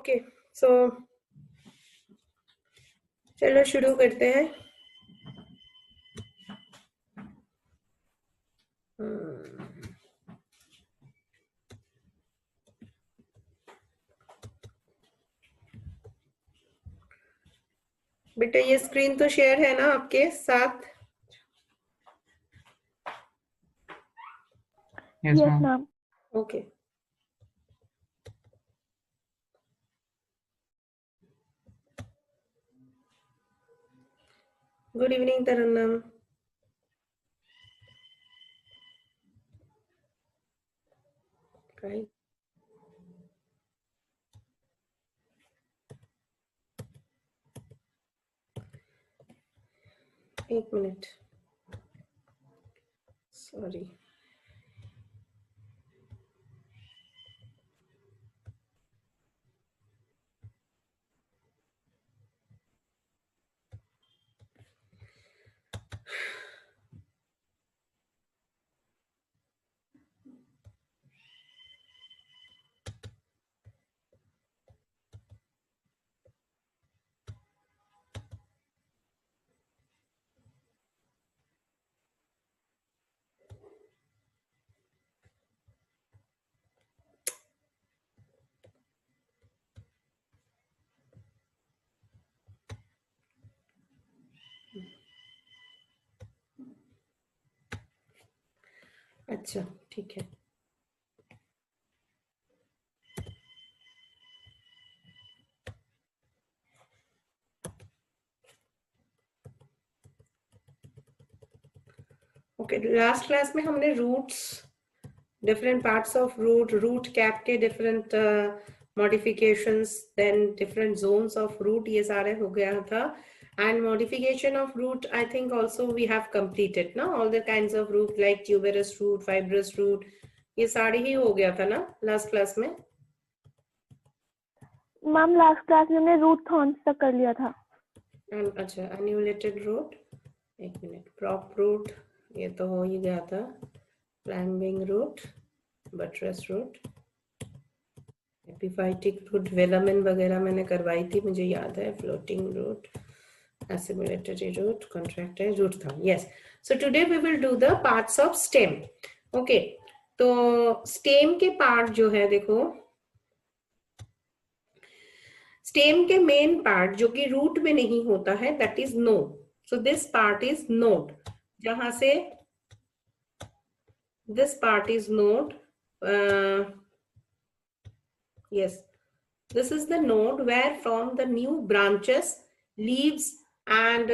Okay so चलो शुरू करते हैं। बेटा ये स्क्रीन तो शेयर है ना आपके साथ? Yes ma'am. Okay good evening Tarannum. Right, एक मिनट, सॉरी। अच्छा ठीक है। ओके लास्ट क्लास में हमने roots, different parts of root, root cap के different modifications, then different zones of root, ये सारे हो गया था। And modification of root I think also we have completed ना, all the kinds of root like tuberous root, fibrous root, ये सारे ही हो गया था ना लास्ट क्लास में। मैम लास्ट क्लास में हमने रूट थॉर्न्स तक कर लिया था। अच्छा एन्यूलेटेड रूट, एक मिनट, प्रॉप रूट ये तो हो ही गया था, climbing root, buttress root, epiphytic root, velamen वगैरह मैंने करवाई थी मुझे याद है, floating root, assimilatory root, contractile root thumb. Yes, so today we will do the parts of stem. Okay, तो stem के पार्ट जो है देखो, स्टेम के मेन पार्ट जो कि रूट में नहीं होता है that is node. So this part is node, जहां से this part is node. Yes, this is the node where from the new branches, leaves and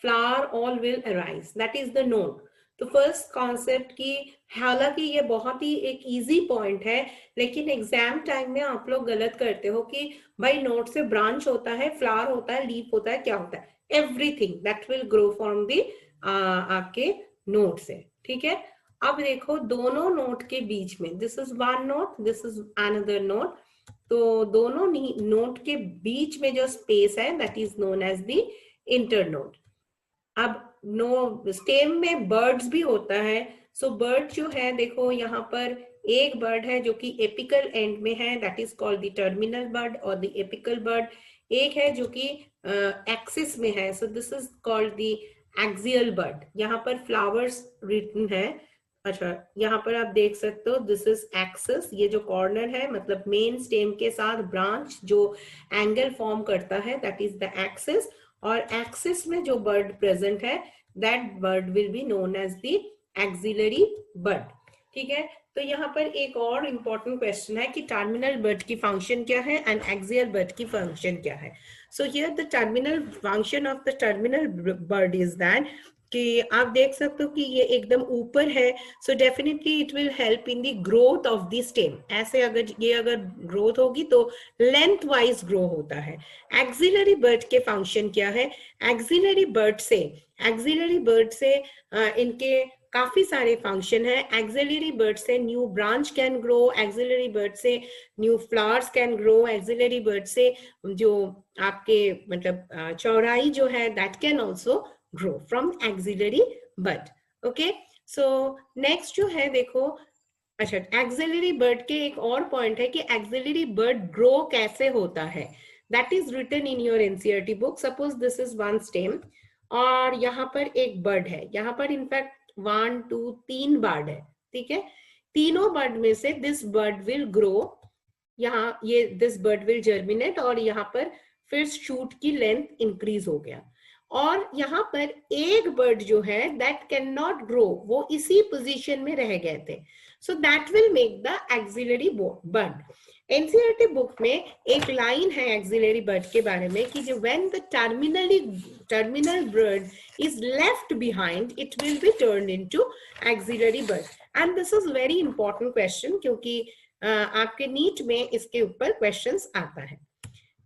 flower all will arise. That is the node. तो first concept की, हालांकि ये बहुत ही एक easy point है, लेकिन एग्जाम टाइम में आप लोग गलत करते हो कि भाई नोड से ब्रांच होता है, फ्लावर होता है, लीफ होता है, क्या होता है, everything that will grow from the आपके नोड से. ठीक है, अब देखो दोनों नोड के बीच में, this is one node, this is another node, तो दोनों नोड के बीच में जो स्पेस है that is known as the internode. अब नो स्टेम में बर्ड्स भी होता है. सो बर्ड जो है देखो यहाँ पर एक बर्ड है जो कि एपिकल एंड में है, that is called the terminal bud और द एपिकल बर्ड. एक है जो कि एक्सिस में है, सो this is called the axial bird. यहाँ पर फ्लावर्स रिटन है. अच्छा यहाँ पर आप देख सकते हो दिस इज एक्सिस, ये जो कॉर्नर है मतलब मेन स्टेम के साथ ब्रांच जो एंगल फॉर्म करता है दैट इज द एक्सिस, और एक्सिस में जो बर्ड प्रेजेंट है that bud will be known as the axillary bud. ठीक है, तो यहाँ पर एक और इम्पोर्टेंट क्वेश्चन है कि टर्मिनल बर्ड की फंक्शन क्या है एंड एक्सियल बर्ड की फंक्शन क्या है. So here the terminal function of the terminal bud is that कि आप देख सकते हो कि ये एकदम ऊपर है, so definitely it will help in the growth of the stem. ऐसे अगर ये ग्रोथ होगी तो लेंथ वाइज ग्रो होता है. एक्सिलरी बर्ड के फंक्शन क्या है, एक्सिलरी बर्ड से इनके काफी सारे फंक्शन है. एक्सिलरी बर्ड से new branch can grow, axillary bud से new flowers can grow, axillary bud से जो आपके मतलब चौड़ाई जो है that can also grow from axillary bud. Okay, so next जो है देखो अच्छा, एक्सिलरी बर्ड के एक और पॉइंट है कि एक्सिलरी बर्ड ग्रो कैसे होता है, that is written in your NCERT book. Suppose this is one stem और यहाँ पर एक बर्ड है, यहाँ पर इनफैक्ट 1 2 3 बर्ड है, ठीक है। तीनों बर्ड में से दिस बर्ड विल ग्रो, यहाँ ये दिस बर्ड विल जर्मिनेट और यहाँ पर फिर शूट की लेंथ इंक्रीज हो गया। और यहाँ पर एक बर्ड जो है दैट कैन नॉट ग्रो, वो इसी पोजीशन में रह गए थे, so that will make the axillary bird. NCERT book में एक लाइन है एक्सिलरी बर्ड के बारे में कि जो when the terminal bud is left behind it will be turned into axillary bud. And this is very important question, क्योंकि आपके नीट में इसके ऊपर क्वेश्चंस आता है।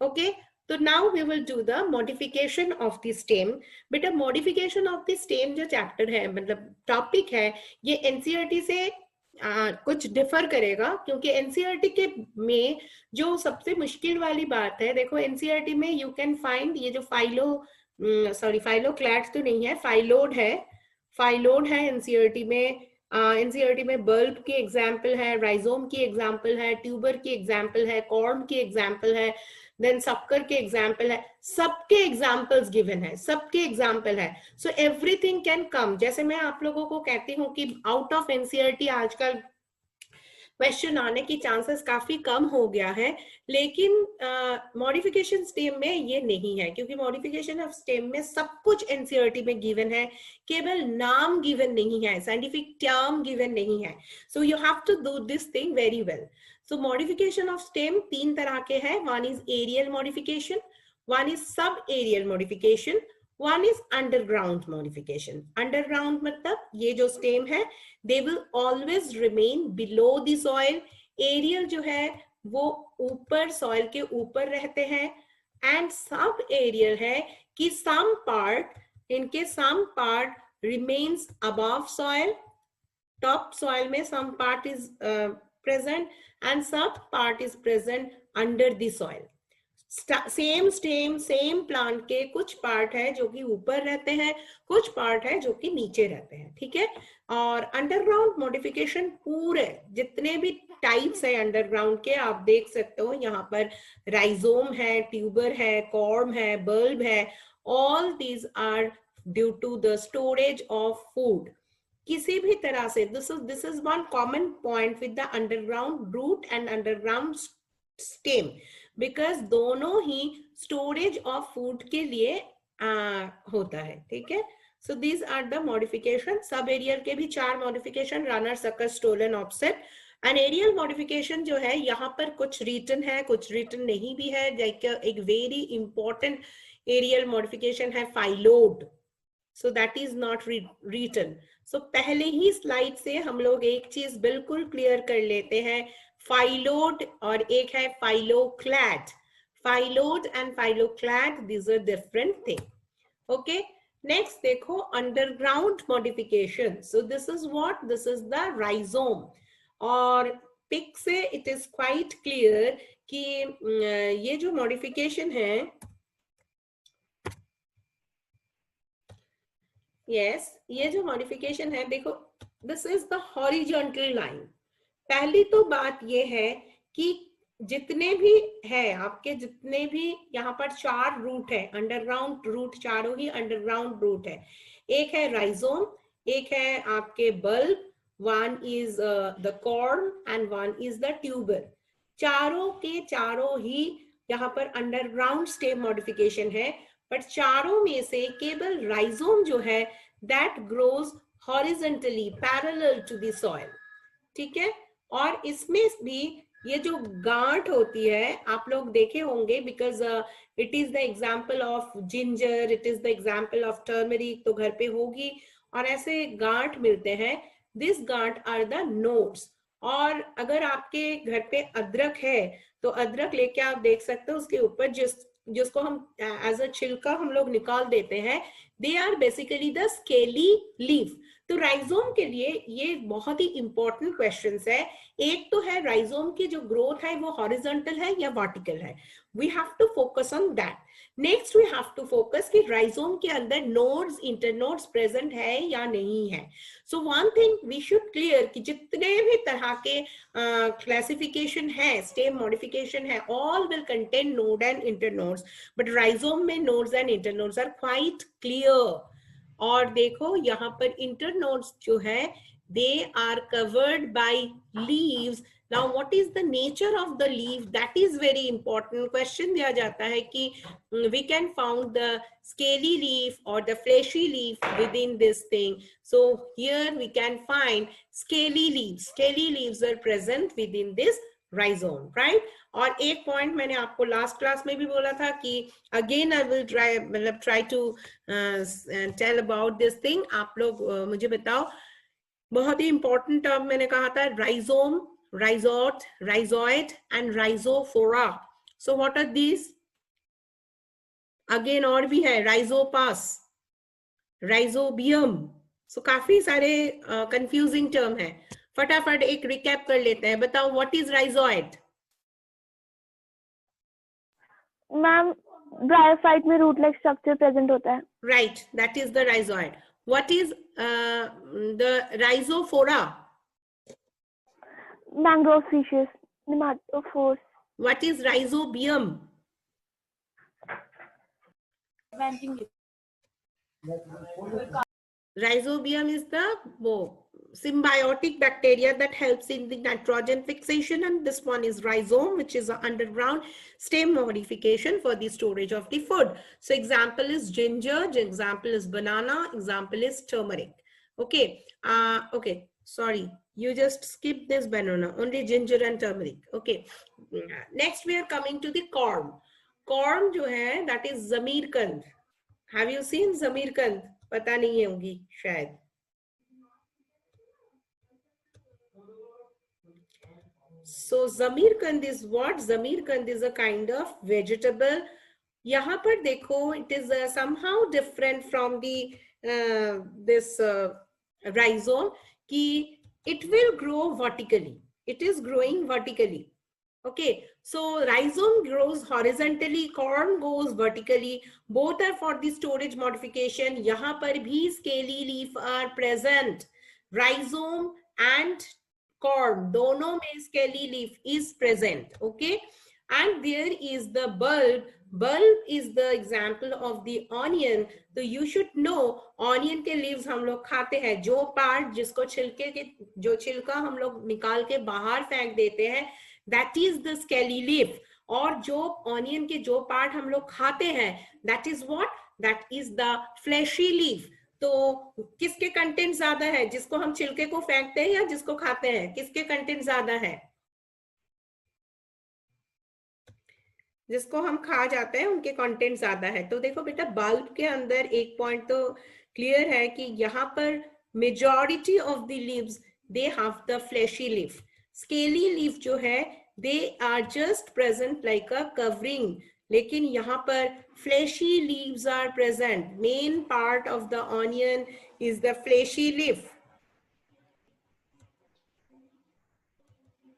ओके, तो now we will do the modification of the stem. बेटा modification of the stem जो चैप्टर है, मतलब टॉपिक है, ये एनसीईआरटी से कुछ डिफर करेगा, क्योंकि एनसीईआरटी के में जो सबसे मुश्किल वाली बात है, देखो एनसीईआरटी में यू कैन फाइंड ये जो फाइलोक्लैट तो नहीं है, फाइलोड है एनसीईआरटी में। एनसीईआरटी में बल्ब की एग्जाम्पल है, राइजोम की एग्जाम्पल है, ट्यूबर की एग्जाम्पल है, कॉर्म की एग्जाम्पल है, देन सबकर के एग्जाम्पल है, सबके एग्जाम्पल्स गिवन है, सबके एग्जाम्पल है। So everything can come. जैसे मैं आप लोगों को कहती हूँ कि आउट ऑफ एनसीईआरटी आजकल क्वेश्चन आने की चांसेस काफी कम हो गया है, लेकिन मॉडिफिकेशन स्टेम में ये नहीं है, क्योंकि मॉडिफिकेशन ऑफ स्टेम में सब कुछ एनसीईआरटी में गिवन है, केवल नाम गिवन नहीं है, साइंटिफिक टर्म गिवन नहीं है। So you have to do this thing very well. So modification of stem 3 तरह के हैं, one is aerial modification, one is sub aerial modification, one is underground modification. Underground मतलब ये जो स्टेम है they will always remain below the soil। Aerial जो है वो ऊपर, सॉइल के ऊपर रहते हैं। एंड सब एरियल है कि some part remains above soil, top soil में some part is present and some part is present under the soil। Same stem same plant के कुछ पार्ट है जो कि ऊपर रहते हैं, कुछ पार्ट है जो कि नीचे रहते हैं, ठीक है। और अंडरग्राउंड मॉडिफिकेशन पूरे जितने भी टाइप्स है अंडरग्राउंड के, आप देख सकते हो यहाँ पर राइजोम है, ट्यूबर है, कॉर्म है, बल्ब है, all these are due to the storage of food. किसी भी तरह से this is one common point with the underground root and underground stem, because दोनों ही स्टोरेज ऑफ फूड के लिए होता है, ठीक है। So these are the modification. Sub aerial के भी 4 modification, runner, sucker, stolon, offset. And aerial modification जो है यहाँ पर कुछ रिटन है, कुछ रिटन नहीं भी है। एक वेरी इंपॉर्टेंट एरियल मॉडिफिकेशन है phyllode, so that is not written. So पहले ही स्लाइड से हम लोग एक चीज बिल्कुल क्लियर कर लेते हैं, फाइलोड और एक है phylloclade. Phyllode and phylloclade, these are different thing। okay, next देखो underground modification. so this is what, this is the rhizome। और पिक से it is quite clear कि ये जो मॉडिफिकेशन है, yes, ये जो मॉडिफिकेशन है, देखो this is the horizontal line। पहली तो बात ये है कि जितने भी है आपके, जितने भी यहाँ पर 4 रूट है, अंडरग्राउंड रूट, चारों ही अंडरग्राउंड रूट है। एक है राइजोम, एक है आपके bulb, one is the corm and one is the tuber. चारों के चारों ही यहाँ पर अंडरग्राउंड स्टेम मॉडिफिकेशन है, बट चारों में से केवल राइजोम जो है that grows horizontally parallel to the soil, ठीक है। और इसमें भी ये जो गांठ होती है, आप लोग देखे होंगे, because it is the example of ginger, it is the example of turmeric, तो घर पे होगी और ऐसे गांठ मिलते हैं। दिस गांठ आर द नोड्स। और अगर आपके घर पे अदरक है तो अदरक लेके आप देख सकते हो, उसके ऊपर जिसको हम एज अ छिलका हम लोग निकाल देते हैं, They are basically the scaly leaf. तो राइजोम के लिए ये बहुत ही इंपॉर्टेंट क्वेश्चंस है. एक तो है राइजोम की जो ग्रोथ है वो हॉरिजॉन्टल है या वर्टिकल है. We have to focus on that. Next we have to focus कि राइजोम के अंदर नोड्स इंटरनोड्स प्रेजेंट है या नहीं है. So one thing we should clear कि जितने भी तरह के क्लासिफिकेशन है, स्टेम मॉडिफिकेशन है, all will contain node and internodes, but rhizome में nodes and internodes are quite clear. और देखो यहाँ पर इंटरनोड्स जो है they are covered by leaves. Now what is the nature of the leaf? That is very important. Question दिया जाता है कि we can found the scaly leaf or the fleshy leaf within this thing. So here we can find scaly leaves. Scaly leaves are present within this rhizome, right? और एक point मैंने आपको last class में भी बोला था कि again I will try to tell about this thing. आप लोग मुझे बताओ, बहुत ही इंपॉर्टेंट टर्म मैंने कहा था, rhizome, rhizot, rhizoid and rhizophora. So what are these? Again और भी है, rhizopas, rhizobium. So काफी सारे confusing term है. फटाफट एक recap कर लेते हैं. बताओ what is rhizoid? Ma'am bryophyte में रूट लाइक स्ट्रक्चर प्रेजेंट होता है. Right, that is the rhizoid. What is the rhizophora? Mangrove fishes, pneumatophores. What is rhizobium? Rhizobium is the symbiotic bacteria that helps in the nitrogen fixation, and this one is rhizome, which is an underground stem modification for the storage of the food. So example is ginger, example is banana, example is turmeric. Okay, okay, sorry, you just skip this banana, only ginger and turmeric. Okay, next we are coming to the corm. Corm जो है, that is zamirkand. Have you seen zamirkand? पता नहीं होगी शायद. So zamirkand is what? Zamirkand is a kind of vegetable. यहाँ पर देखो, it is somehow different from the this rhizome कि it will grow vertically. It is growing vertically. Okay, so rhizome grows horizontally, corm goes vertically. Both are for the storage modification. यहाँ पर भी scaly leaf are present. Rhizome and corm, दोनों में scaly leaf is present. Okay, and there is the bulb. Bulb is the example of the onion. तो you should know onion के leaves हम लोग खाते हैं. जो part जिसको छिलके के, जो छिलका हम लोग निकाल के बाहर फेंक देते हैं, that is the scaly leaf. और जो onion के जो part हम लोग खाते हैं, that is what? That is the fleshy leaf. तो किसके कंटेंट ज्यादा है, जिसको हम छिलके को फेंकते हैं या जिसको खाते हैं? किसके कंटेंट ज्यादा है? जिसको हम खा जाते हैं उनके कंटेंट ज्यादा है. तो देखो बेटा, बल्ब के अंदर एक पॉइंट तो क्लियर है कि यहाँ पर majority of the leaves they have the fleshy leaf. Scaly leaf जो है they are just present like a covering, लेकिन यहाँ पर fleshy leaves are present. Main part of the onion is the fleshy leaf.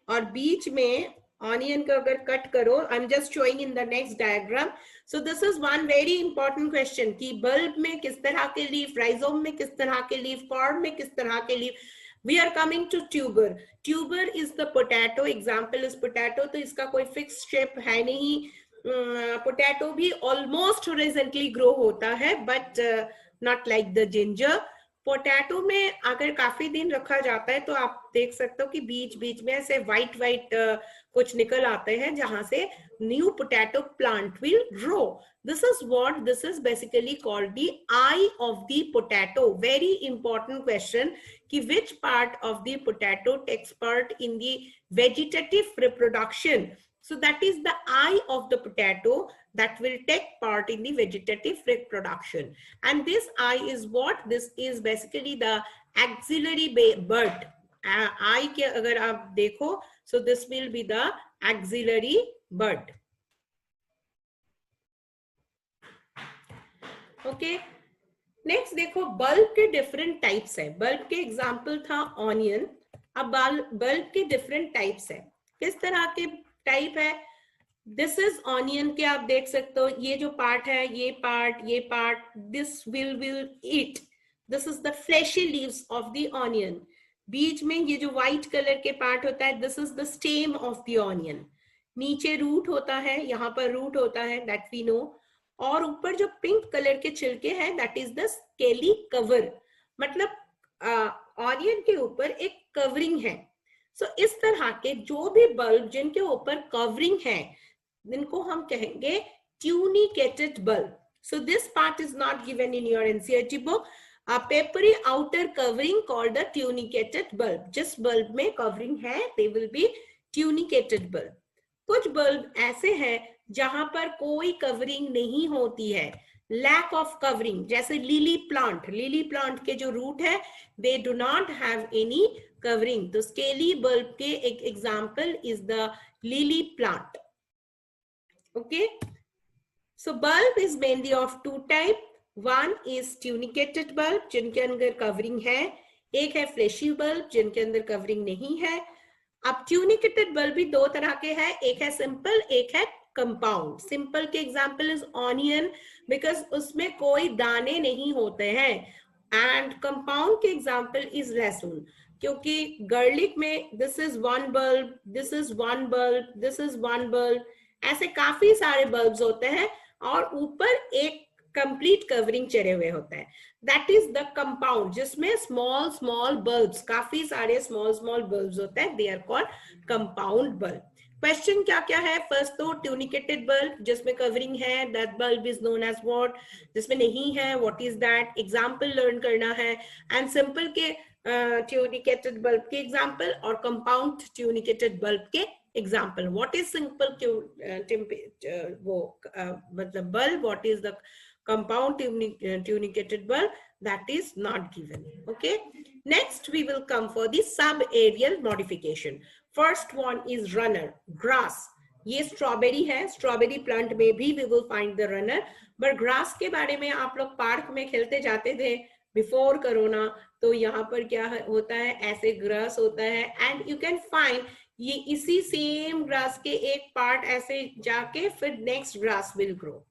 और बीच में onion को अगर कट करो, I am just showing in the next diagram. So this is one very important question कि बल्ब में किस तरह के लीफ, राइजोम में किस तरह के लीफ, कॉर्म में किस तरह के leaf. We are coming to tuber. Tuber is the potato. Example is potato. तो इसका कोई fixed shape है नहीं. Potato भी almost horizontally grow होता है, but not like the ginger. Potato में अगर काफी दिन रखा जाता है तो आप देख सकते हो कि बीच बीच में ऐसे व्हाइट व्हाइट कुछ निकल आते हैं जहां से new potato plant will grow. This is what, this is basically called the eye of the potato. Very important question कि which part of the potato takes part in the vegetative reproduction. So that is the eye of the potato that will take part in the vegetative reproduction. And this eye is what? This is basically the axillary bud. Eye के अगर आप देखो, so this will be the axillary bud. Okay. Next देखो bulb के different types है। Bulb के example था onion. अब बल्ब के डिफरेंट टाइप्स है। किस तरह के टाइप है? दिस इज ऑनियन के आप देख सकते हो, ये जो पार्ट है, ये part, this will eat, this is the fleshy leaves of the onion. बीच में ये जो व्हाइट कलर के पार्ट होता है, this is the stem of the onion. नीचे रूट होता है, यहाँ पर रूट होता है, दैट वी नो। और ऊपर जो पिंक कलर के छिलके हैं, that is the scaly cover, मतलब ऑनियन के ऊपर एक कवरिंग है। सो इस तरह के जो भी बल्ब जिनके ऊपर कवरिंग है, जिनको हम कहेंगे tunicated bulb. So this part is not given in your NCERT book. A papery outer covering called the tunicated bulb. जिस बल्ब में कवरिंग है, they will be tunicated bulb. कुछ बल्ब ऐसे हैं जहां पर कोई कवरिंग नहीं होती है, लैक ऑफ कवरिंग, जैसे लिली प्लांट के जो रूट है, they do not have any covering. तो स्केली बल्ब के एक example is the lily plant. Okay, so bulb is mainly of two type. One is tunicated bulb जिनके अंदर covering है, एक है fleshy bulb जिनके अंदर कवरिंग नहीं है. अब tunicated bulb भी दो तरह के हैं, एक है simple, एक है compound. Simple के example is onion because उसमें कोई दाने नहीं होते हैं, and compound के example is लहसुन, क्योंकि garlic में this is one bulb, this is one bulb, this is one bulb, ऐसे काफी सारे बल्ब्स होते हैं और ऊपर एक कंप्लीट कवरिंग चढ़े हुए होता है. दैट इज द कंपाउंड, जिसमें स्मॉल बल्ब्स, काफी सारे स्मॉल बल्ब्स होते हैं, they are called compound bulb. Question क्या क्या है? फर्स्ट तो ट्यूनिकेटेड बल्ब जिसमें कवरिंग है, that bulb is known as what. जिसमें नहीं है, what is that, example learn करना है. एंड सिंपल के ट्यूनिकेटेड बल्ब के एग्जांपल और कंपाउंड ट्यूनिकेटेड बल्ब के example. What is simple मतलब bulb, what is the compound tunicated bulb, that is not given. Okay, next we will come for the sub-aerial modification. First one is runner, grass. ये strawberry है, strawberry plant में भी we will find the runner. but grass के बारे में आप लोग park में खेलते जाते थे बिफोर कोरोना, तो यहाँ पर क्या होता है, ऐसे ग्रास होता है एंड यू कैन फाइंड ये इसी सेम ग्रास के एक पार्ट ऐसे जाके फिर next grass will grow.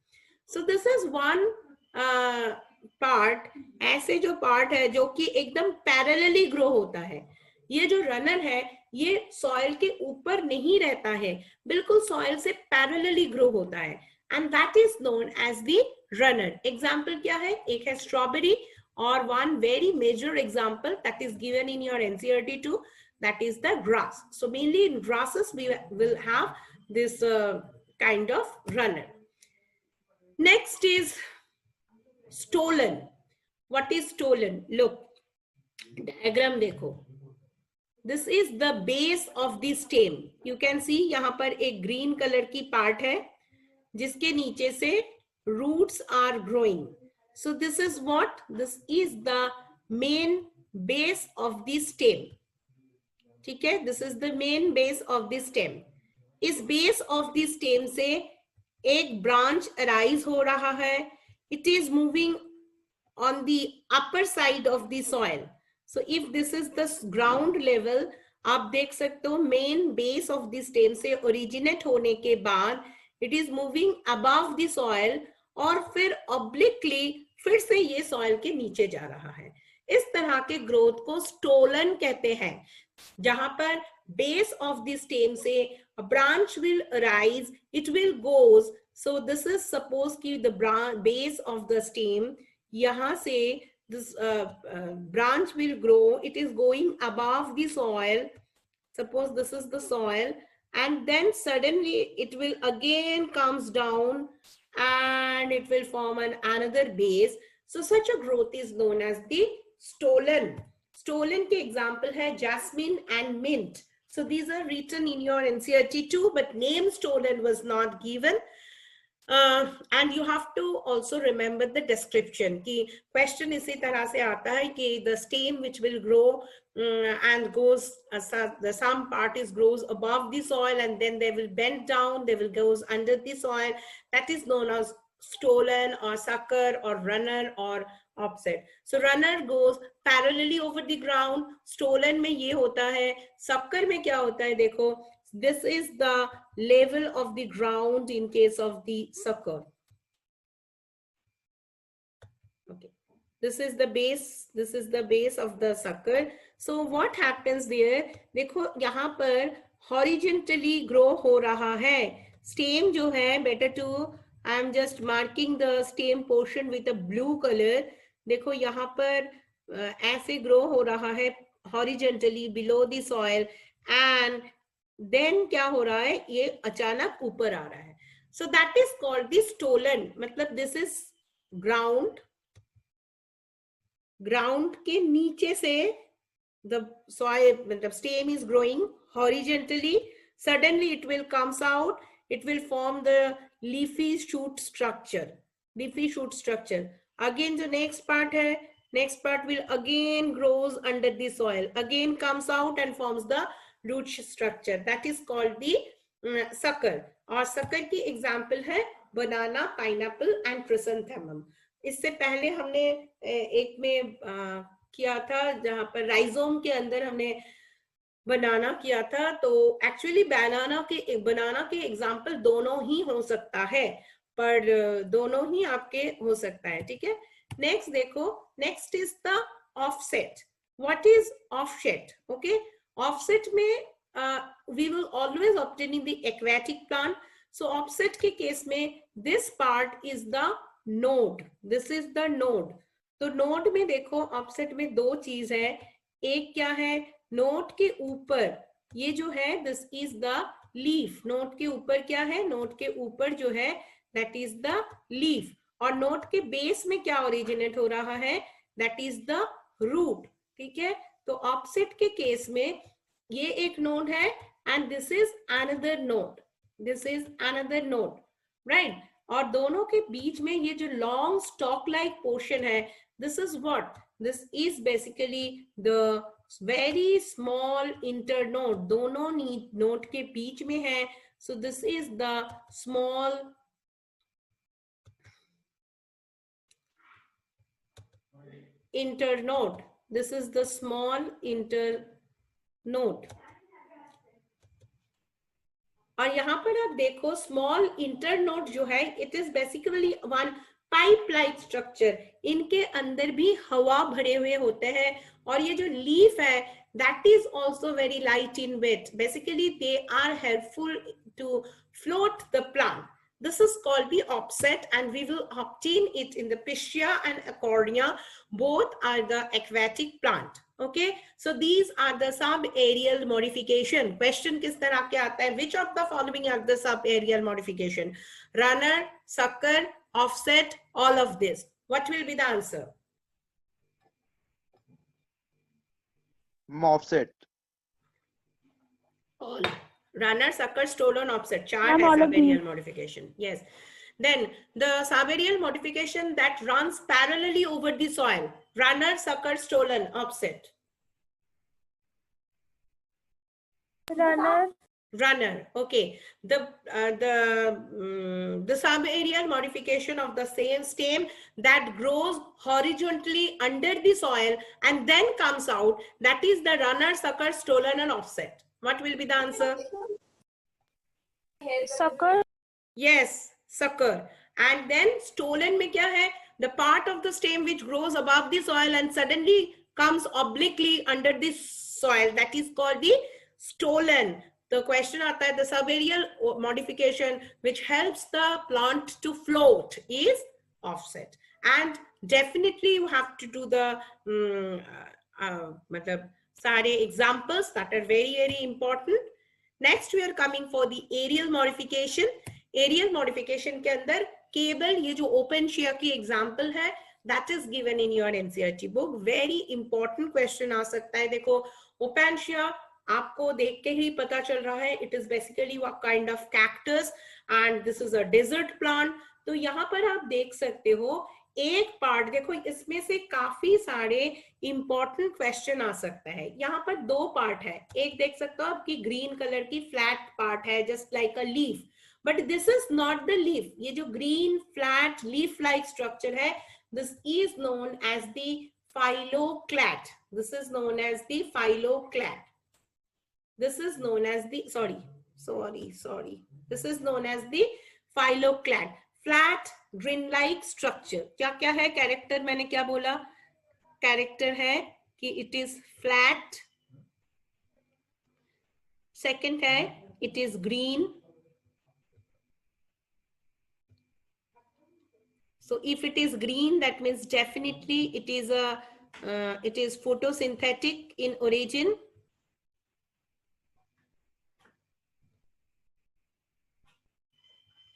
So this is one part, ऐसे जो पार्ट है जो कि एकदम पैरेलली ग्रो होता है. ये जो रनर है ये सॉइल के ऊपर नहीं रहता है, बिल्कुल सॉइल से पैरेलली ग्रो होता है and that is known as the runner. Example क्या है? एक है स्ट्रॉबेरी और one very major example that is given in your NCERT too, that is the grass. So mainly in grasses we will have this kind of runner. Next is stolon. What is stolon? Look, diagram देखो. This is the base of the stem. You can see यहाँ पर एक green color की part है जिसके नीचे से roots are growing. So this is what? This is the main base of the stem. ठीक है, this is the main base of the stem. इस base of the stem से एक branch arise हो रहा है. It is moving on the upper side of the soil. So if this is the ground level, आप देख सकते हो main base of the stem से originate होने के बाद it is moving above the soil और फिर obliquely फिर से ये सॉइल के नीचे जा रहा है. इस तरह के ग्रोथ को स्टोलन कहते हैं, जहां पर बेस ऑफ द स्टेम से branch will arise, it will goes. So this is suppose कि the base of the stem, यहां से this branch will grow, it is going above the soil. Suppose this is the soil and then suddenly it will again comes down and it will form another base. So such a growth is known as the stolon. Stolon के example है jasmine and mint. So these are written in your NCERT too, but name stolon was not given. And you have to also remember the description कि question इसी तरह से आता है कि the stem which will grow and goes the some part is grows above the soil and then they will bend down, they will goes under the soil, that is known as stolen or sucker or runner or offset. So runner goes parallelly over the ground. Stolen में ये होता है. Sucker में क्या होता है? देखो, this is the level of the ground in case of the sucker. Okay, this is the base. This is the base of the sucker. So what happens there? देखो यहाँ पर horizontally grow हो रहा है. Stem जो है, better to I am just marking the stem portion with a blue color. देखो यहाँ पर ऐसे grow हो रहा है horizontally below the soil, and then क्या हो रहा है? ये अचानक ऊपर आ रहा है. So that is called the stolen. मतलब this is ground. Ground के नीचे से the soil, the stem is growing horizontally. Suddenly it will comes out. It will form the leafy shoot structure. Leafy shoot structure. Again the next part है. Next part will again grows under the soil. Again comes out and forms the root structure. That is called the sucker. और sucker की example है banana, pineapple and chrysanthemum. इससे पहले हमने एक में किया था जहां पर राइजोम के अंदर हमने बनाना किया था. तो एक्चुअली बनाना के एग्जाम्पल दोनों ही हो सकता है, पर दोनों ही आपके हो सकता है. ठीक है, नेक्स्ट देखो. Next is the offset. What is offset? Okay, offset में we will always obtain the aquatic plant. So offset के केस में this part is the node. This is the node. तो नोड में देखो ऑफसेट में दो चीज है. एक क्या है? नोड के ऊपर ये जो है this is the leaf. Node के ऊपर क्या है? नोड के ऊपर जो है दैट इज द लीफ. और नोड के बेस में क्या ओरिजिनेट हो रहा है? That is the root. ठीक है, तो ऑफसेट के केस में ये एक नोड है and this is another node. This is another node, right. और दोनों के बीच में ये जो लॉन्ग स्टॉक लाइक पोर्शन है, this is what? This is basically the very small internode. दोनों नोड के बीच में है. सो this is the small internode. This is the small internode. और यहाँ पर आप देखो स्मॉल इंटरनोड जो है it is basically one pipe like structure. इनके अंदर भी हवा भरे हुए होते हैं. और ये जो लीफ है that is also very light in weight. Basically they are helpful to float the plant. This is called the offset and we will obtain it in the Piscia and Acornia. Both are the aquatic plant. Okay, so these are the sub-aerial modification. Question किस तरह के आता है? Which of the following are the sub-aerial modification? Runner, sucker, offset, all of this. What will be the answer? Offset. All. Runner, sucker, stolen, offset. Chart as sub-aerial modification. Yes. Then the sub-aerial modification that runs parallelly over the soil. Runner, sucker, stolen, offset. Runner. Runner. Okay. The sub-aerial modification of the same stem that grows horizontally under the soil and then comes out, that is the runner, sucker, stolen and offset. What will be the answer? Sucker. Yes, sucker. And then stolen में क्या है? The part of the stem which grows above the soil and suddenly comes obliquely under the soil, that is called the stolen. The question आता है the sub-aerial modification which helps the plant to float is offset. And definitely you have to do the मतलब सारे examples that are very important. Next we are coming for the aerial modification. Aerial modification के अंदर केवल ये जो ओपेनशिया की example है that is given in your NCERT book. Very important question आ सकता है. देखो ओपेनशिया आपको देख के ही पता चल रहा है it is basically a kind of cactus and this is a desert plant. तो यहाँ पर आप देख सकते हो एक पार्ट. देखो इसमें से काफी सारे इंपॉर्टेंट क्वेश्चन आ सकता है. यहाँ पर दो पार्ट है. एक देख सकते हो आपकी ग्रीन कलर की फ्लैट पार्ट है just like a leaf. But this is not the leaf. ये जो green flat leaf like structure है, this is known as the phylloclad. This is known as the phylloclad. This is known as the sorry. This is known as the phylloclad. Flat green like structure. क्या क्या है character? मैंने क्या बोला? Character है कि it is flat. Second है it is green. So if it is green, that means definitely it is photosynthetic in origin.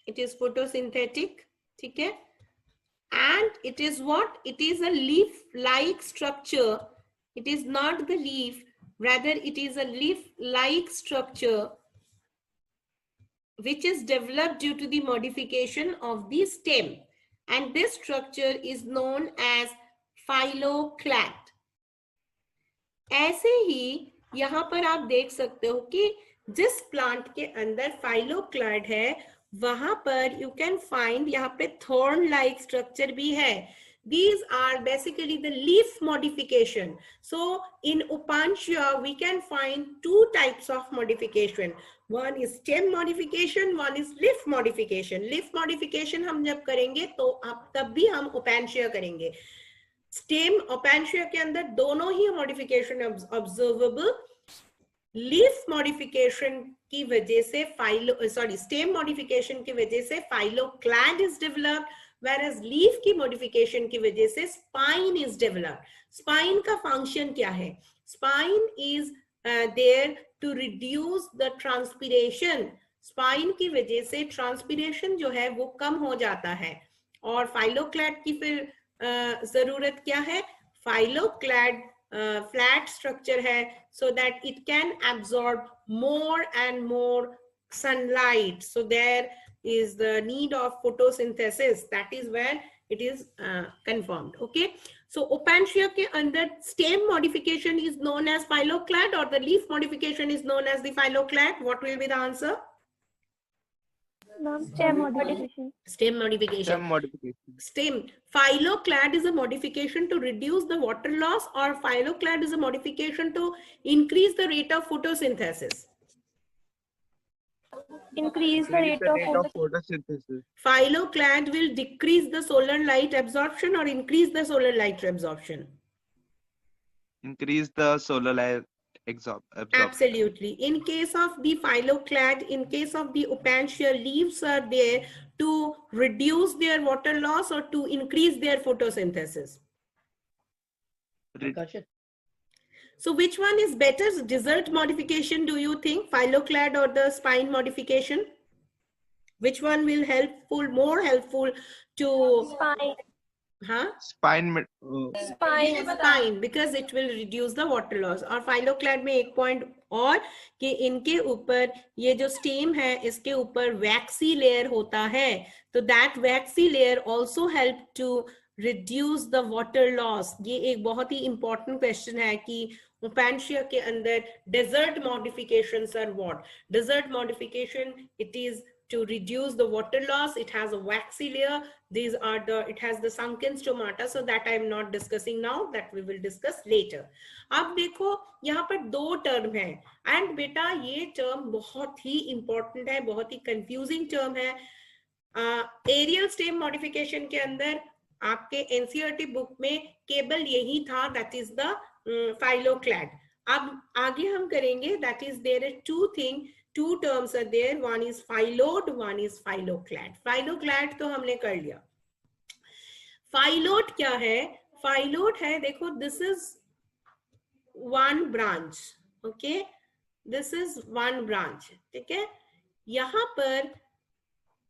It is photosynthetic, ठीक है? And it is what? It is a leaf-like structure. It is not the leaf, rather it is a leaf-like structure which is developed due to the modification of the stem. And this structure is known as phylloclad. ऐसे ही यहाँ पर आप देख सकते हो कि जिस plant के अंदर phylloclad है, वहां पर you can find यहाँ पे thorn like structure भी है. These are basically the leaf modification. So in Opuntia, we can find two types of modification. One is stem modification, one is leaf modification. Leaf modification हम जब करेंगे तो अब तब भी हम Opuntia करेंगे. Stem Opuntia के अंदर दोनों ही modification observable. Leaf modification की वजह से stem modification की वजह से phylloclad is developed, whereas leaf की modification की वजह से spine is developed. Spine का function क्या है? Spine is there to reduce the transpiration. Spine की वजह से transpiration जो है वो कम हो जाता है. और phylloclad की फिर जरूरत क्या है? Phylloclad flat structure है, so that it can absorb more and more sunlight. So there is the need of photosynthesis. That is where it is confirmed. Okay. So Opuntia के अंदर stem modification is known as phylloclad, or the leaf modification is known as the phylloclad. What will be the answer? Stem modification. Stem modification. Stem modification. Stem. Phylloclad is a modification to reduce the water loss, or phylloclad is a modification to increase the rate of photosynthesis. Increase the rate of photosynthesis. Phylloclad will decrease the solar light absorption or increase the solar light absorption? Increase the solar light absorption. Absolutely. In case of the phylloclad, in case of the Opuntia, leaves are there to reduce their water loss or to increase their photosynthesis. So which one is better? Desert modification, do you think? Phylloclad or the spine modification? Which one will more helpful to spine. Spine. Spine, because it will reduce the water loss. और phylloclad में एक point और कि इनके ऊपर ये जो stem है इसके ऊपर waxy layer होता है, तो that waxy layer also help to reduce the water loss. ये एक बहुत ही important question है कि Opuntia के अंदर desert modifications are what? Desert modification, it is to reduce the water loss. It has a waxy layer. It has the sunken stomata. So that I am not discussing now. That we will discuss later. अब देखो यहाँ पर दो term है. And बेटा ये term बहुत ही important है, बहुत ही confusing term है. Aerial stem modification के अंदर आपके NCERT book में केवल यही था, that is the phylloclad. अब आगे हम करेंगे, that is there are two terms are there. One is phyllodes, one is phylloclad. Phylloclad तो हमने कर लिया. Phyllodes क्या है? Phyllodes है, देखो, this is one branch. Okay, this is one branch. ठीक है, यहाँ पर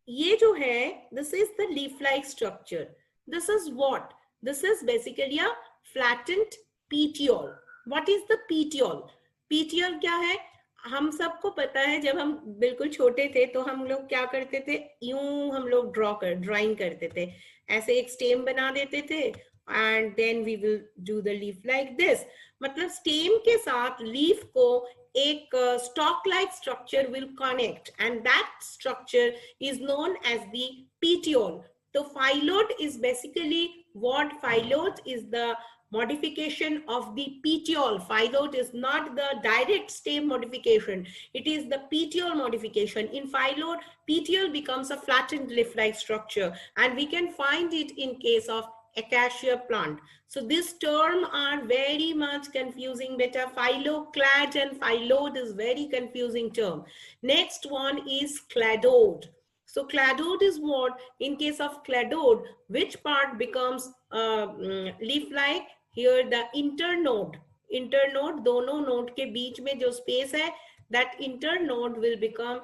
ये जो है, this is the leaf-like structure. This is what? This is basically a flattened petiole. What is the petiole? Petiole क्या है? हम सबको पता है, जब हम बिल्कुल छोटे थे तो हम लोग क्या करते थे, यूं हम लोग ड्राइंग करते थे, ऐसे एक स्टेम बना देते थे and then we will do the leaf like this. मतलब stem के साथ leaf को एक stalk like structure will connect, and that structure is known as the petiole. So phyllodes is basically what? Phyllodes is the modification of the petiole. Phyllodes is not the direct stem modification. It is the petiole modification. In phyllodes, petiole becomes a flattened leaf-like structure, and we can find it in case of acacia plant. So this term are very much confusing. Beta, phyloclad and phyllodes is very confusing term. Next one is cladode. So cladode is what? In case of cladode, which part becomes leaf-like? Here the internode. Internode, दोनों node के बीच में जो space है, that internode will become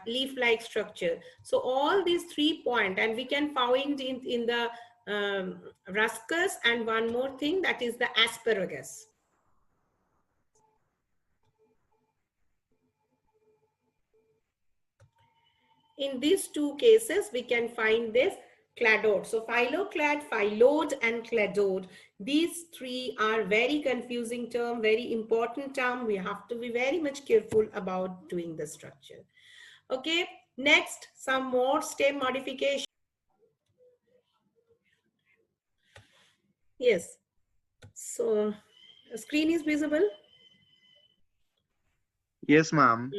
leaf-like structure. So all these 3 points, and we can find in the ruscus, and one more thing, that is the asparagus. In these 2 cases, we can find this cladode. So phyloclad, phyllodes, and cladode. These 3 are very confusing term, very important term. We have to be very much careful about doing the structure. Okay, next, some more stem modification. Yes, so screen is visible? Yes, ma'am.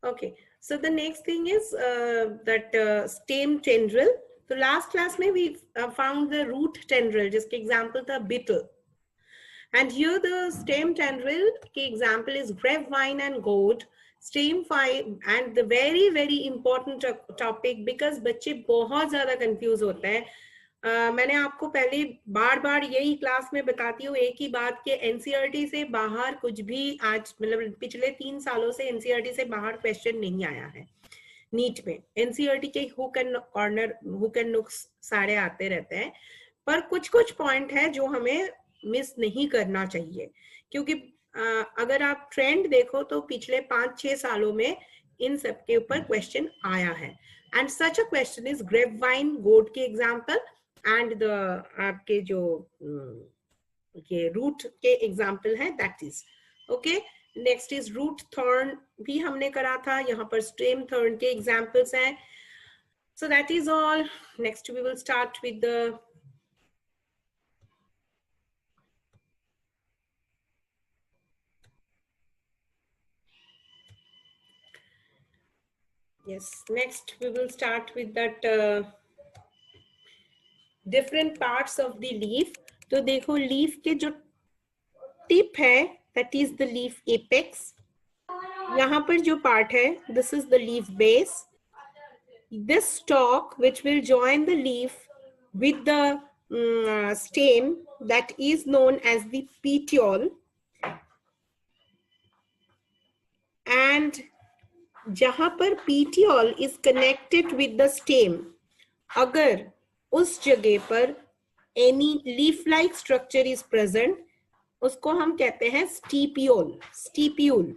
Okay, so the next thing is that stem tendril. So last class में we found the root tendril, जिसके example था beetle. And here the stem tendril के example is grapevine and gourd. Stem five, and the very important topic, because बच्चे बहुत ज़्यादा confuse होते हैं. मैंने आपको पहले बार यही क्लास में बताती हूँ एक ही बात के एनसीईआरटी से बाहर कुछ भी आज मतलब पिछले 3 सालों से एनसीईआरटी से बाहर क्वेश्चन नहीं आया है नीट में. एनसीईआरटी के hook and corner, hook and नुक्स सारे आते रहते हैं, पर कुछ पॉइंट है जो हमें मिस नहीं करना चाहिए, क्योंकि अगर आप ट्रेंड देखो तो पिछले 5-6 सालों में इन सब के ऊपर क्वेश्चन आया है. And such a question is grapevine गोड के एग्जाम्पल, एंड द आपके जो ये रूट के एग्जाम्पल है, that is okay. Next is root thorn, भी हमने करा था. यहाँ पर स्टेम थॉर्न के एग्जाम्पल्स हैं. So that is all. Next we will start with the next we will start with that different parts of the leaf. तो देखो leaf के जो tip है, that is the leaf apex. यहाँ पर जो part है, this is the leaf base. This stalk which will join the leaf with the stem, that is known as the petiole. And जहां पर petiole is connected with the stem, अगर उस जगह पर any leaf-like structure is present, उसको हम कहते हैं stipiole. Stipiole.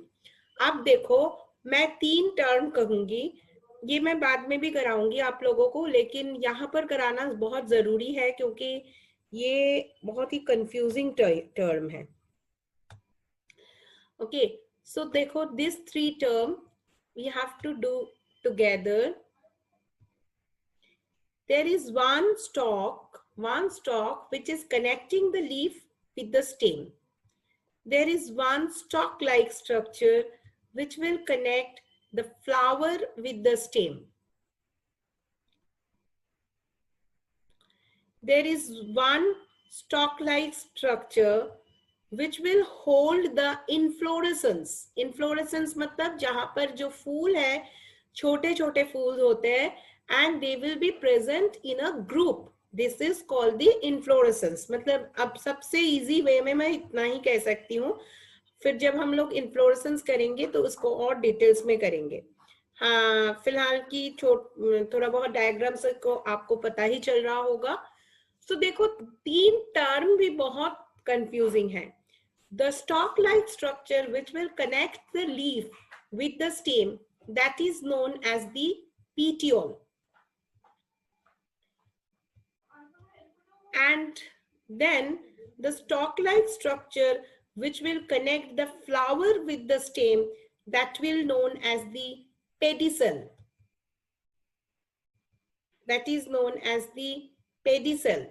अब देखो मैं 3 टर्म कहूंगी, ये मैं बाद में भी कराऊंगी आप लोगों को, लेकिन यहाँ पर कराना बहुत जरूरी है क्योंकि ये बहुत ही कंफ्यूजिंग टर्म है. ओके, सो देखो this 3 term we have to do together. There is one stalk which is connecting the leaf with the stem. There is one stalk-like structure which will connect the flower with the stem. There is one stalk-like structure which will hold the inflorescence. Inflorescence मतलब जहां पर जो फूल है, छोटे छोटे फूल होते हैं, and they will be present in a group. This is called the inflorescence. मतलब अब सबसे easy way में मैं इतना ही कह सकती हूँ. फिर जब हम लोग inflorescence करेंगे तो उसको और डिटेल्स में करेंगे. हाँ, फिलहाल की थोड़ा बहुत डायग्राम्स को आपको पता ही चल रहा होगा. तो देखो 3 टर्म भी बहुत कंफ्यूजिंग है. The stalk-like structure which will connect the leaf with the stem, that is known as the petiole. And Then the stalk-like structure which will connect the flower with the stem, that will known as the pedicel. That is known as the pedicel.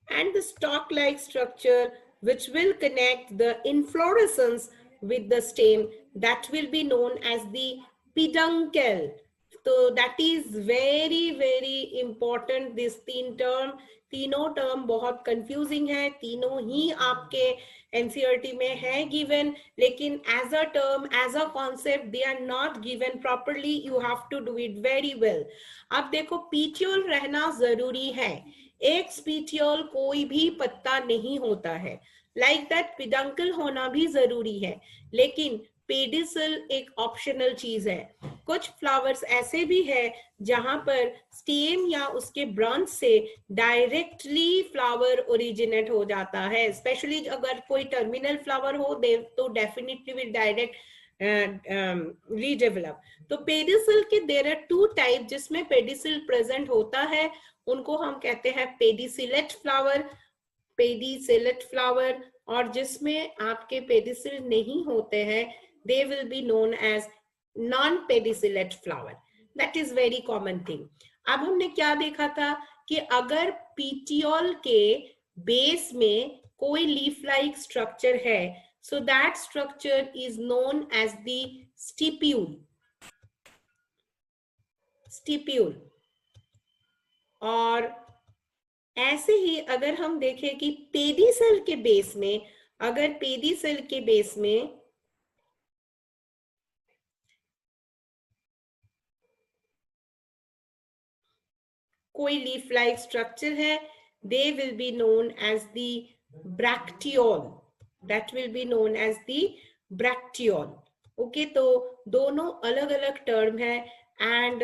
And the stalk-like structure which will connect the inflorescence with the stem, that will be known as the peduncle. So that is very important. This तीनों term बहुत confusing है, तीनों ही आपके NCERT में है given, लेकिन as a term, as a concept they are not given properly. You have to do it very well. अब देखो पीटियोल रहना जरूरी है. एक स्पीटियोल कोई भी पत्ता नहीं होता है. लाइक दैट पिडंकल होना भी जरूरी है, लेकिन पेडिसल एक ऑप्शनल चीज है. कुछ फ्लावर्स ऐसे भी है जहां पर स्टेम या उसके ब्रांच से डायरेक्टली फ्लावर ओरिजिनेट हो जाता है. स्पेशली अगर कोई टर्मिनल फ्लावर हो तो डेफिनेटली विल डायरेक्ट रीडेवलप. तो पेडिसल के देयर आर 2 टाइप जिसमें पेडिसल प्रेजेंट होता है, उनको हम कहते हैं पेडिसिलेट फ्लावर. Pedicellate flower. और जिसमें आपके पेडिसिल नहीं होते हैं, they will be known as non-pedicellate flower. That is very common thing. अब हमने क्या देखा था कि अगर पीटियोल के बेस में कोई लीफ लाइक स्ट्रक्चर है, so that structure is known as the stipule. Stipule. और ऐसे ही अगर हम देखें कि पेडिसल के बेस में, अगर पेडिसल के बेस में कोई लीफ लाइक स्ट्रक्चर है, they will be known as the bracteole. That will be known as the bracteole. Okay, तो दोनों अलग अलग टर्म है. एंड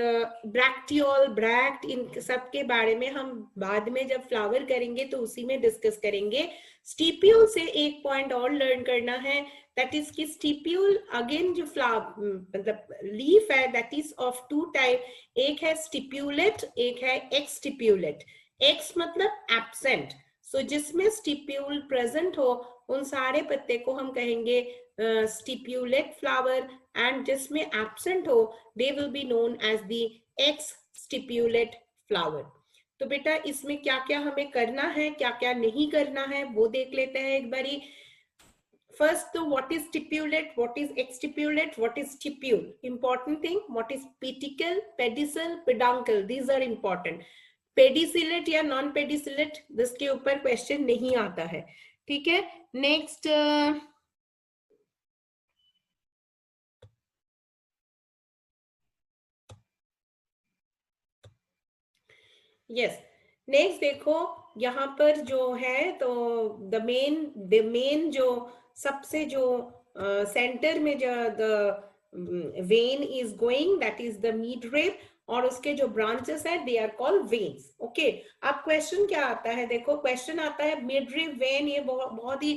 ब्रैक्टियोल, ब्रैक्ट, इन सब के बारे में हम बाद में जब फ्लावर करेंगे तो उसी में डिस्कस करेंगे. स्टिप्यूल से एक पॉइंट और लर्न करना है, दैट इज कि स्टिप्यूल अगेन जो मतलब लीफ है, दैट इज ऑफ 2 टाइप. एक है स्टिप्यूलेट, एक है एक्सटिप्यूलेट. एक्स मतलब एब्सेंट. सो जिसमें स्टिप्यूल प्रेजेंट हो उन सारे पत्ते को हम कहेंगे स्टिप्यूलेट फ्लावर, and जिसमें absent हो they will be known as the ex-stipulate flower. तो बेटा इसमें क्या क्या हमें करना है, क्या क्या नहीं करना है, वो देख लेते हैं एक बारी. First, तो what is stipulate, what is ex-stipulate, what is stipule? Important thing, what is pedicle, pedicel, peduncle, these are important. Pedicellate या non pedicellate, जिसके ऊपर क्वेश्चन नहीं आता है. ठीक है. नेक्स्ट यस, नेक्स्ट देखो यहाँ पर जो है तो द मेन जो सबसे जो सेंटर में जो the vein is going, that is the midrib, और उसके जो ब्रांचेस है they are called veins. Okay, अब क्वेश्चन क्या आता है, देखो क्वेश्चन आता है मिडरिब, वेन, ये बहुत ही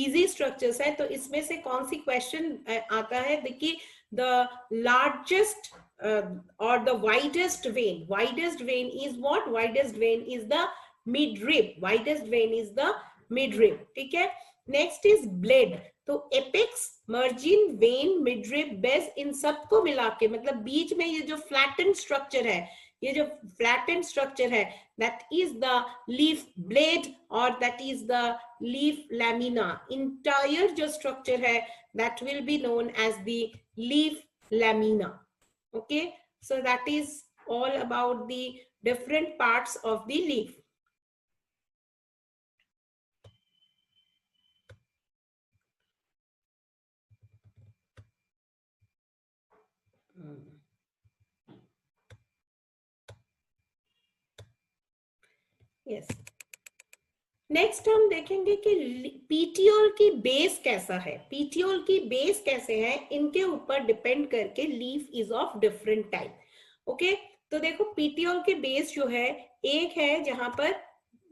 इजी स्ट्रक्चर्स है. तो इसमें से कौन सी क्वेश्चन आता है, देखिए the largest or the widest vein. Widest vein is what? Widest vein is the midrib. Widest vein is the midrib. ठीक है. Next is blade. तो apex, margin, vein, midrib, base, इन सबको मिला के मतलब बीच में ये जो flattened structure है, ये जो flattened structure है, that is the leaf blade or that is the leaf lamina. Entire जो structure है that will be known as the leaf lamina. Okay, so that is all about the different parts of the leaf. Yes. Next हम देखेंगे कि petiole की base कैसा है. Petiole की base कैसे है, इनके ऊपर डिपेंड करके leaf is of different type. Okay, तो देखो पीटियोल के बेस जो है, एक है जहां पर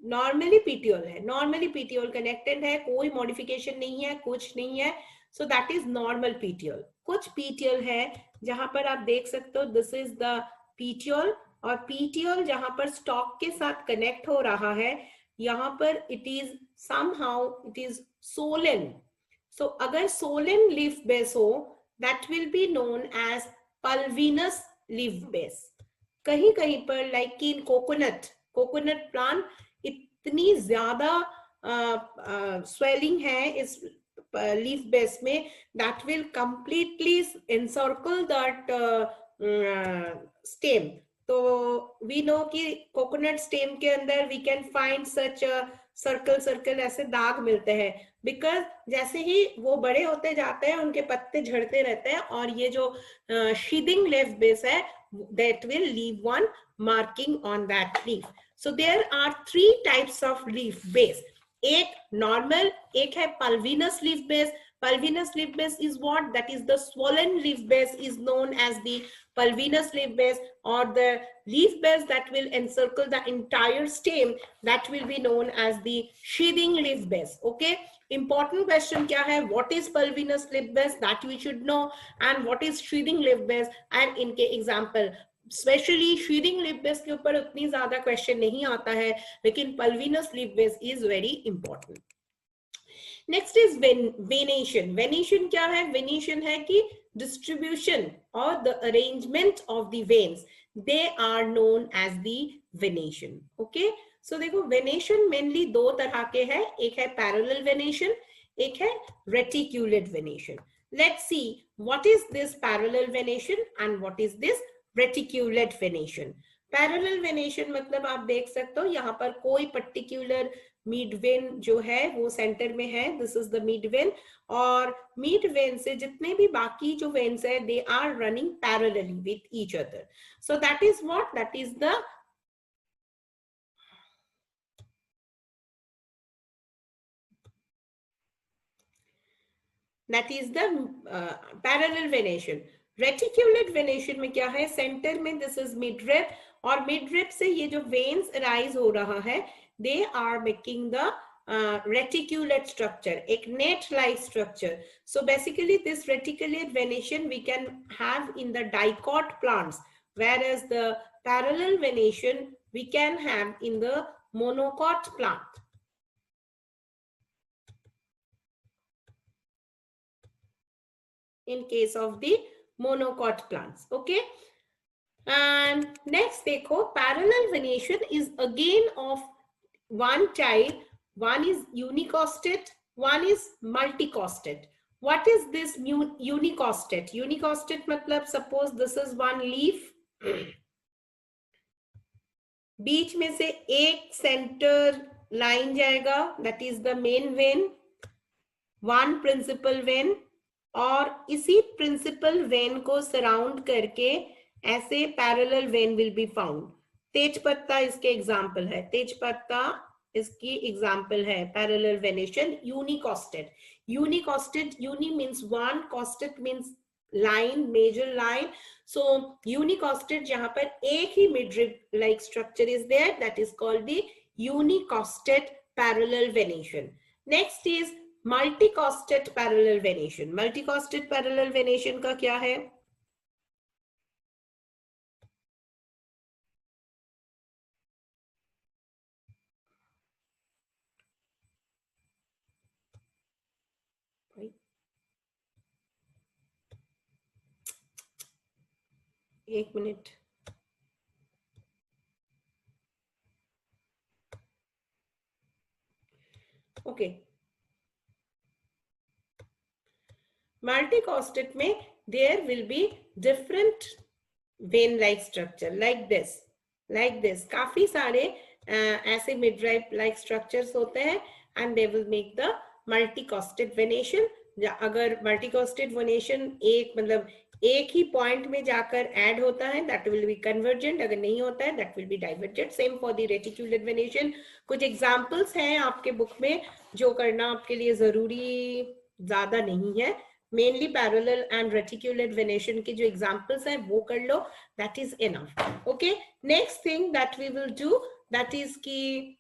नॉर्मली पीटियोल है, नॉर्मली पीटियोल कनेक्टेड है, कोई मॉडिफिकेशन नहीं है, कुछ नहीं है. सो दैट इज नॉर्मल पीटियोल. कुछ पीटियोल है जहां पर आप देख सकते हो दिस इज द पीटियोल और पीटियोल जहां पर स्टॉक के साथ कनेक्ट हो रहा है, यहाँ पर it is somehow it is swollen. So अगर सोलन लीफ बेस हो, that will be known as pulvinus leaf base. कहीं कहीं पर लाइक कि इन कोकोनट प्लांट इतनी ज्यादा स्वेलिंग है इस लीफ बेस में, that will completely encircle that stem. तो we know कि कोकोनट स्टेम के अंदर we can find such a circle ऐसे दाग मिलते हैं, बिकॉज जैसे ही वो बड़े होते जाते हैं उनके पत्ते झड़ते रहते हैं, और ये जो शीदिंग लीफ बेस है that will leave one marking on that leaf. So there are 3 types of leaf base. एक नॉर्मल, एक है pulvinus leaf base. Pulvinous leaf base is what? That is the swollen leaf base is known as the pulvinous leaf base, or the leaf base that will encircle the entire stem, that will be known as the sheathing leaf base. Okay, important question क्या है? What is pulvinous leaf base? That we should know. And what is sheathing leaf base? And इनके example, specially sheathing leaf base के ऊपर उतनी ज्यादा question नहीं आता है, लेकिन pulvinus leaf base is very important. Next is venation. Venation क्या है? वेनेशन है कि डिस्ट्रीब्यूशन और the arrangement of the veins, they are known as the venation. Okay, so देखो वेनेशन मेनली 2 तरह के हैं. एक है पैरेलल वेनेशन, एक है reticulate venation. Let's see what is this parallel venation and what is this reticulate venation. Parallel venation मतलब आप देख सकते हो यहाँ पर कोई पर्टिकुलर मिड वेन जो है वो सेंटर में है. This is the mid vein, और मिड वेन से जितने भी बाकी जो वेन्स है they are running parallelly with each other. So that is what? That is the parallel venation. Reticulate venation में क्या है? सेंटर में दिस इज मिडरेप, और मिडरेप से ये जो वेन्स अराइज हो रहा है, they are making the reticulate structure, एक net like structure. So basically this reticulate venation we can have in the dicot plants, whereas the parallel venation we can have in the monocot plant. In case of the monocot plants. Okay, and next देखो parallel venation is again of one type. One is unicostate, one is multicostate. What is this unicostate? Unicostate मतलब suppose this is one leaf, बीच में से एक centre line जाएगा, that is the main vein, one principal vein, और इसी principal when को surround करके ऐसे parallel vein will be found. तेजपत्ता इसके एग्जाम्पल है. तेजपत्ता इसकी एग्जाम्पल है parallel venation. Unicostate. Unicostate, uni means one, costate means line, major line. So unicostate जहां पर एक ही midrib like structure is there, that is called the unicostate parallel venation. Next is multicostate parallel venation. Multicostate parallel venation का क्या है? एक minute. Okay, multicostate में there will be different vein like structure like this. काफी सारे ऐसे midripe like structures होते हैं, and they will make the multicostate venation. अगर multicostate venation एक मतलब एक ही पॉइंट में जाकर ऐड होता है, that will be convergent. अगर नहीं होता है, that will be divergent. Same for the reticulate venation. कुछ examples हैं आपके बुक में जो करना आपके लिए जरूरी ज्यादा नहीं है. Mainly parallel and reticulate venation की जो एग्जांपल्स हैं वो कर लो, that is enough. Okay, next thing that we will do, that is की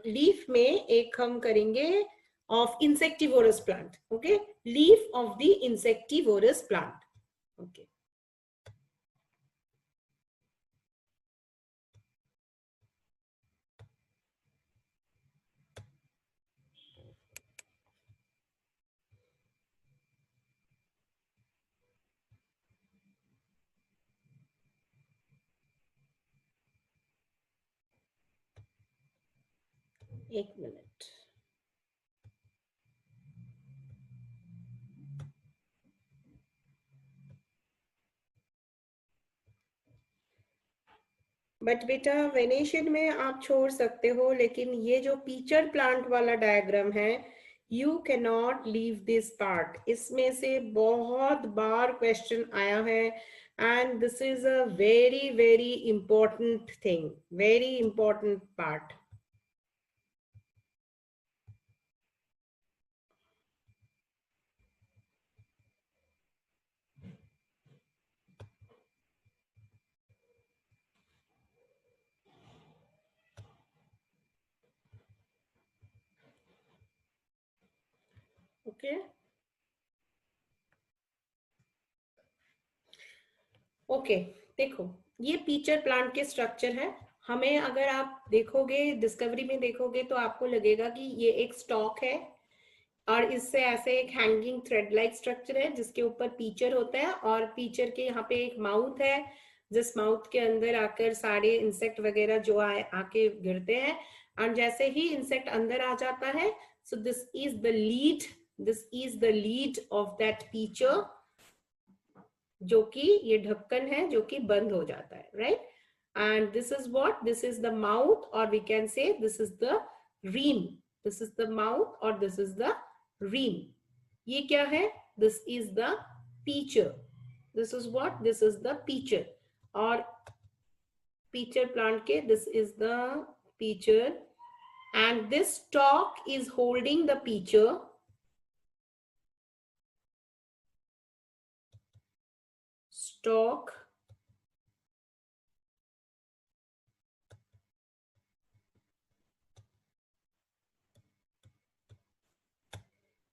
लीफ में एक हम करेंगे of insectivorous plant. Okay, leaf of the insectivorous plant. Okay, एक मिनट, बट बेटा वेनेशियन में आप छोड़ सकते हो, लेकिन ये जो पीचर प्लांट वाला डायग्राम है, you can not leave this part. इसमें से बहुत बार क्वेश्चन आया है, and this is a very very important thing, very important part. Okay okay, देखो ये पीचर प्लांट के स्ट्रक्चर है। हमें अगर आप देखोगे डिस्कवरी में देखोगे तो आपको लगेगा कि ये एक स्टॉक है, और इससे ऐसे एक हैंगिंग थ्रेड लाइक स्ट्रक्चर है जिसके ऊपर पीचर होता है, और पीचर के यहाँ पे एक माउथ है, जिस माउथ के अंदर आकर सारे इंसेक्ट वगैरह जो आके गिरते हैं। और जैसे ही इंसेक्ट अंदर आ जाता है, सो this is the lead of that pitcher, जो कि ये ढक्कन है जो कि बंद हो जाता है, right. And this is what, this is the mouth, और we can say this is the rim, this is the mouth और दिस इज द रीम। ये क्या है, this is the pitcher, this is what, this is the pitcher. और pitcher plant के this is the pitcher, and this stalk is holding the picture, stalk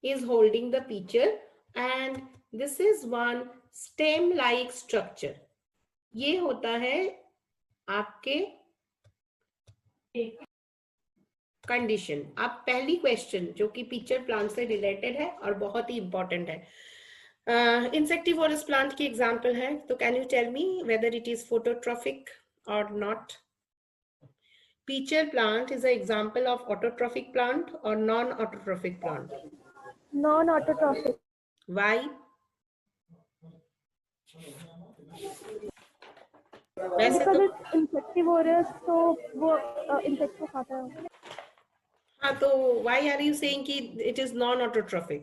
is holding the picture, and this is one stem like structure. ये होता है आपके condition. अब पहली question जो कि पिक्चर प्लांट से रिलेटेड है और बहुत ही इंपॉर्टेंट है, इंसेक्टिवोरस प्लांट की एग्जांपल है, तो can you tell me whether it is phototrophic और not? Peacher plant is an example of autotrophic plant or non-autotrophic plant? Non-autotrophic. Why? वैसे Because तो it's insectivorous, so वो insect को खाता है। हाँ, तो why are you saying कि it is non-autotrophic?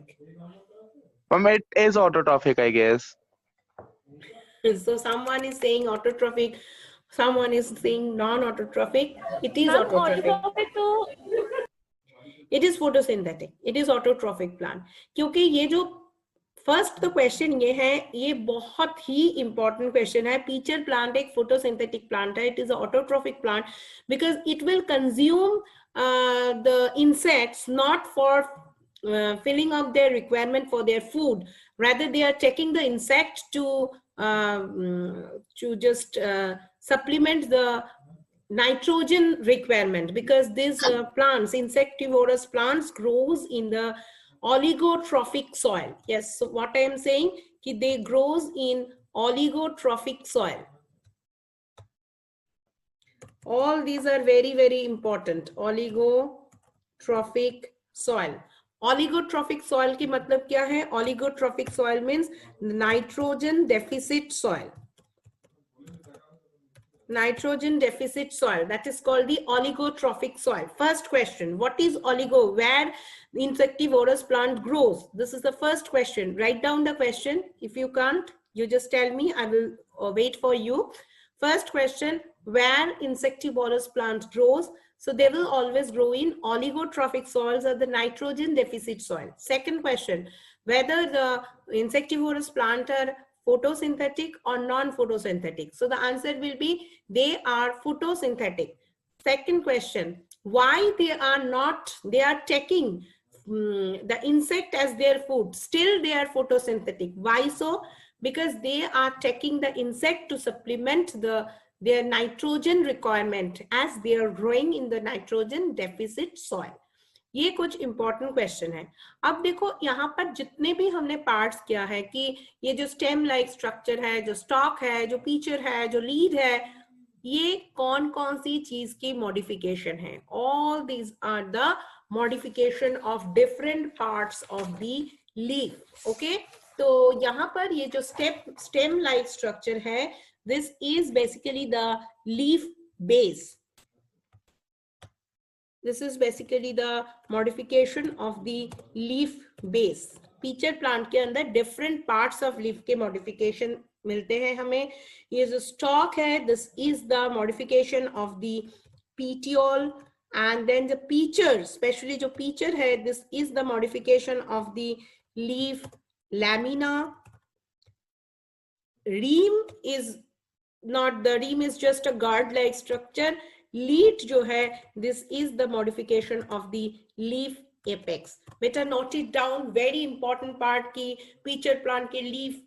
It is autotrophic, I guess. So someone is saying autotrophic, someone is saying non-autotrophic. It is autotrophic. It is photosynthetic. It is autotrophic plant. क्योंकि ये जो first तो question ये है, ये बहुत ही इंपॉर्टेंट क्वेश्चन है। पीचर प्लांट एक फोटोसिंथेटिक प्लांट है, it is autotrophic plant because it will consume the insects not for filling up their requirement for their food, rather they are taking the insect to just supplement the nitrogen requirement, because these plants, insectivorous plants, grows in the oligotrophic soil. Yes, so what I am saying, ki they grows in oligotrophic soil. All these are very very important. Oligotrophic soil. Oligotrophic soil की मतलब क्या है? Oligotrophic soil means nitrogen deficit soil. Nitrogen deficit soil, that is called the oligotrophic soil. First question, what is oligo? Where the insectivorous plant grows? This is the first question. Write down the question. If you can't, you just tell me, I will wait for you. First question, where insectivorous plant grows? So they will always grow in oligotrophic soils or the nitrogen deficit soil. Second question, whether the insectivorous plant are photosynthetic or non-photosynthetic. So the answer will be they are photosynthetic. Second question, why they are not, they are taking the insect as their food, still they are photosynthetic. Why so? Because they are taking the insect to supplement their nitrogen requirement as they are growing in the nitrogen deficit soil. ये कुछ important question है। अब देखो यहाँ पर जितने भी हमने पार्ट्स किया है कि ये जो स्टेम लाइक स्ट्रक्चर है, जो स्टॉक है, जो पीचर है, जो लीड है, ये कौन कौन सी चीज की मॉडिफिकेशन है? All these are the modification of different parts of the leaf. Okay, तो यहाँ पर ये जो स्टेम लाइक स्ट्रक्चर है, this is basically the leaf base. This is basically the modification of the leaf base. Pitcher plant के अंदर different parts of leaf के modification मिलते हैं हमें। ये जो स्टॉक है, this is the modification of the petiole, and then the peacher, especially जो peacher है, this is the modification of the leaf lamina. Ream is not, the ream is just a guard like structure. Leaf जो है, this is the modification of the leaf apex. Better note it down, very important part की peacher plant के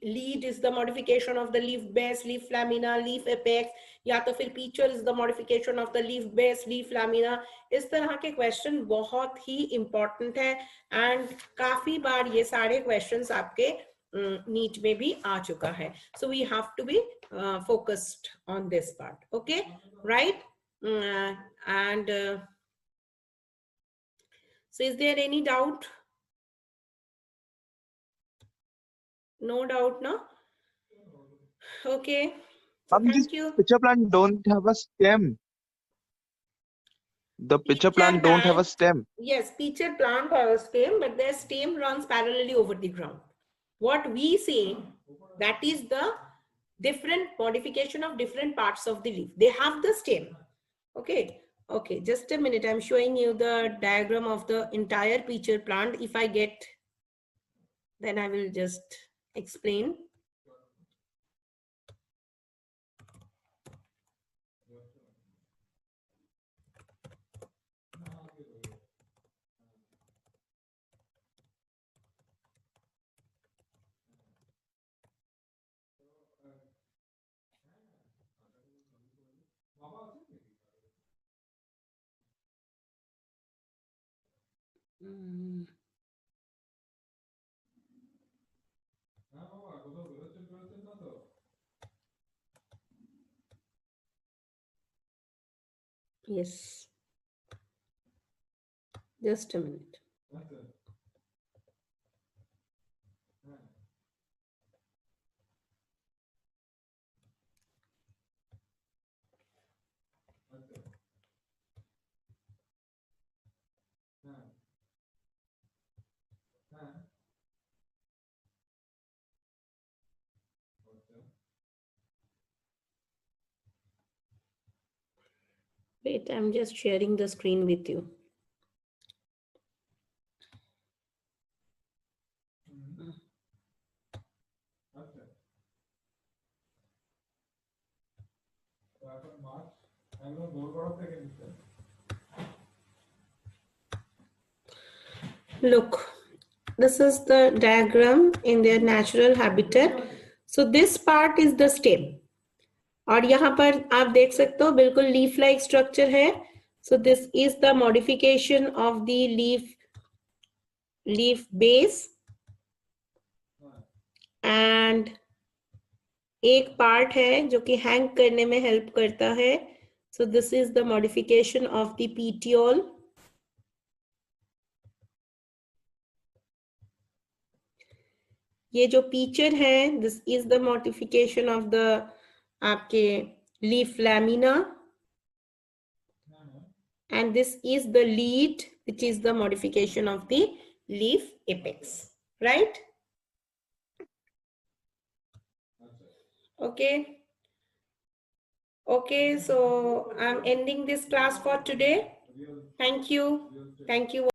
lead is the modification of the leaf base, leaf lamina, leaf apex, या तो फिर peacher is the modification of the leaf base, leaf lamina. इस तरह के question बहुत ही important है, and काफी बार ये सारे questions आपके नीट में भी आ चुका है. So we have to be focused on this part. Okay, right? And so is there any doubt? No doubt, no? Okay. So thank you. Pitcher plant don't have a stem. The pitcher plant don't have a stem. Yes, pitcher plant has a stem, but their stem runs parallelly over the ground. What we say, that is the different modification of different parts of the leaf. They have the stem. Okay. Okay, just a minute. I'm showing you the diagram of the entire pitcher plant. If I get, then I will just explain. Yes. Just a minute. Wait, I'm just sharing the screen with you. Look, this is the diagram in their natural habitat. So this part is the stem. और यहाँ पर आप देख सकते हो बिल्कुल leaf like structure है. So this is the modification of the leaf base. And एक पार्ट है जो कि हैंग करने में हेल्प करता है. So this is the modification of the petiole. ये जो पीचर है, this is the modification of the आपके leaf lamina. And this is the lead, which is the modification of the leaf apex, right? Okay. Okay, so I'm ending this class for today. Thank you. Thank you.